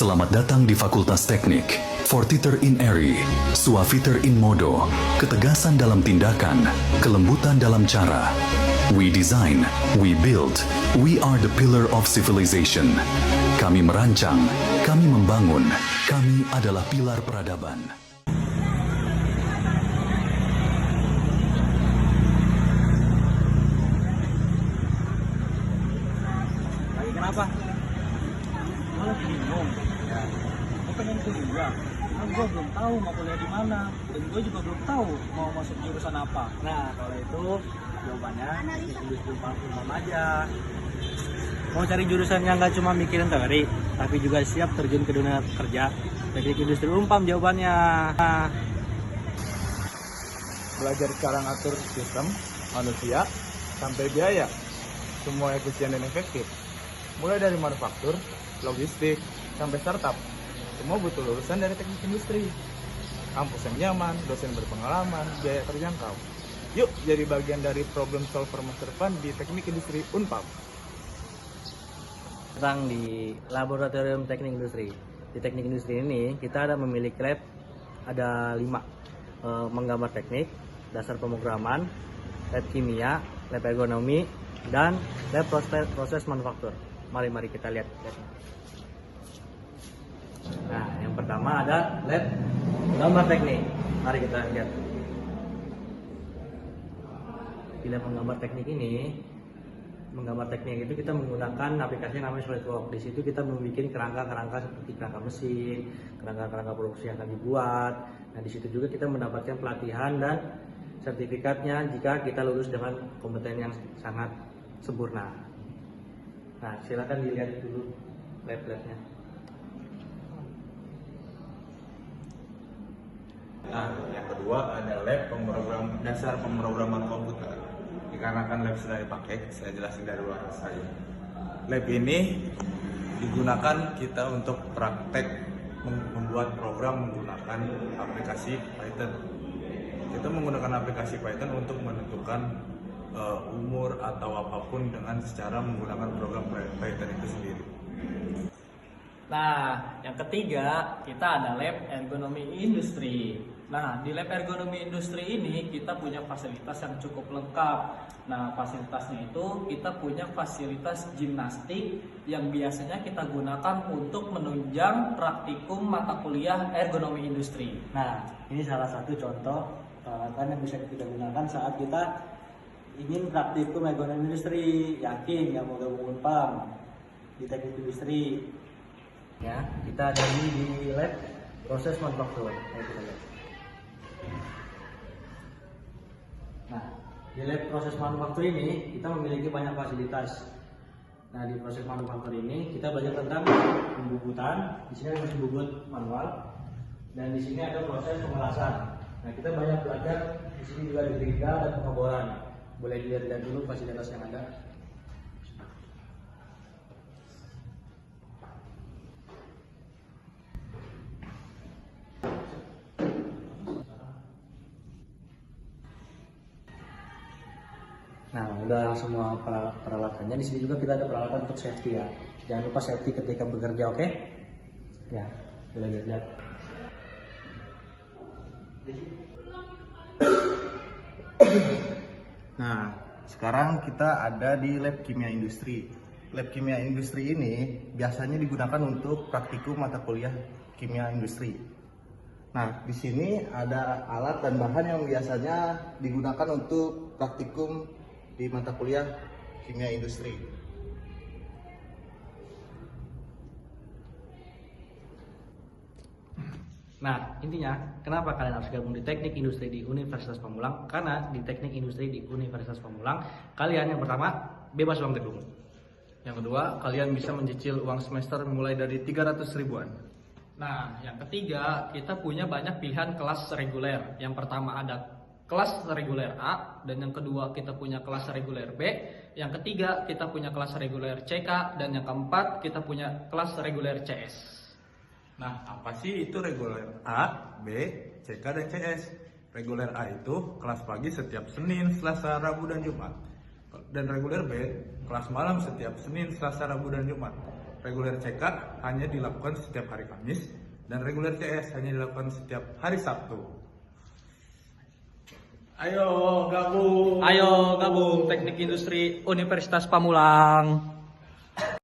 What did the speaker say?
Selamat datang di Fakultas Teknik. Fortiter in eri, suaviter in modo, ketegasan dalam tindakan, kelembutan dalam cara. We design, we build, we are the pillar of civilization. Kami merancang, kami membangun, kami adalah pilar peradaban. Lagi kenapa? Malah bingung. Ya, gue pengen kuliah. Nah, gue belum tahu mau kuliah di mana, dan gue juga belum tahu mau masuk jurusan apa. Nah, kalau itu jawabannya industri umum aja. Mau cari jurusan yang nggak cuma mikirin teori, tapi juga siap terjun ke dunia kerja. Teknik industri umpam jawabannya. Belajar cara ngatur sistem, manusia, sampai biaya. Semua efisien dan efektif. Mulai dari manufaktur, logistik, sampai startup. Semua butuh lulusan dari teknik industri. Kampus yang nyaman, dosen berpengalaman, biaya terjangkau. Yuk jadi bagian dari problem solver masa depan di teknik industri Unpam. Sekarang di Laboratorium Teknik Industri. Di teknik industri ini kita ada memiliki lab, ada 5. Menggambar teknik, dasar pemrograman, lab kimia, lab ergonomi, dan lab proses manufaktur. Mari kita lihat. Nah, yang pertama ada lab menggambar teknik. Mari kita lihat. Di lab menggambar teknik ini, menggambar teknik itu kita menggunakan aplikasi yang namanya SolidWorks. Di situ kita membuat kerangka-kerangka seperti kerangka mesin, kerangka-kerangka produksi yang akan dibuat. Nah, di situ juga kita mendapatkan pelatihan dan sertifikatnya jika kita lulus dengan kompeten yang sangat sempurna. Nah, silakan dilihat dulu lab-labnya. Nah, yang kedua ada lab dasar pemrograman komputer. Dikarenakan lab sudah dipakai, saya jelasin dari luar saja. Lab ini digunakan kita untuk praktek membuat program menggunakan aplikasi Python. Kita menggunakan aplikasi Python untuk menentukan umur atau apapun dengan secara menggunakan program Python itu sendiri. Nah, yang ketiga kita ada lab ergonomi industri. Nah, di lab ergonomi industri ini kita punya fasilitas yang cukup lengkap. Nah, fasilitasnya itu kita punya fasilitas gimnastik yang biasanya kita gunakan untuk menunjang praktikum mata kuliah ergonomi industri. Nah, ini salah satu contoh peralatan yang bisa kita gunakan saat kita ingin praktikum ergonomi industri. Yakin nggak mau gabung Unpam di teknik industri? Ya, kita ada di lab proses manufaktur. Ayo kita lihat. Nah, di lab proses manufaktur ini kita memiliki banyak fasilitas. Nah, di proses manufaktur ini kita belajar tentang pembubutan. Di sini ada mesin bubut manual dan di sini ada proses pengelasan. Nah, kita banyak belajar di sini juga diriga dan pengeboran. Boleh dilihat dulu fasilitas yang ada. Nah, udah semua peralatannya. Di sini juga kita ada peralatan untuk safety ya. Jangan lupa safety ketika bekerja, oke? Ya, boleh lihat. Nah, sekarang kita ada di lab kimia industri. Lab kimia industri ini biasanya digunakan untuk praktikum mata kuliah kimia industri. Nah, di sini ada alat dan bahan yang biasanya digunakan untuk praktikum di mata kuliah kimia industri. Nah, intinya kenapa kalian harus gabung di teknik industri di Universitas Pamulang? Karena di teknik industri di Universitas Pamulang, kalian yang pertama bebas uang gedung. Yang kedua, kalian bisa mencicil uang semester mulai dari 300 ribuan. Nah, yang ketiga, kita punya banyak pilihan kelas reguler. Yang pertama ada kelas reguler A, dan yang kedua kita punya kelas reguler B, yang ketiga kita punya kelas reguler CK, dan yang keempat kita punya kelas reguler CS. Nah, apa sih itu reguler A, B, CK, dan CS? Reguler A itu kelas pagi setiap Senin, Selasa, Rabu, dan Jumat. Dan reguler B, kelas malam setiap Senin, Selasa, Rabu, dan Jumat. Reguler CK hanya dilakukan setiap hari Kamis dan reguler CS hanya dilakukan setiap hari Sabtu. Ayo gabung. Ayo gabung Teknik Industri Universitas Pamulang.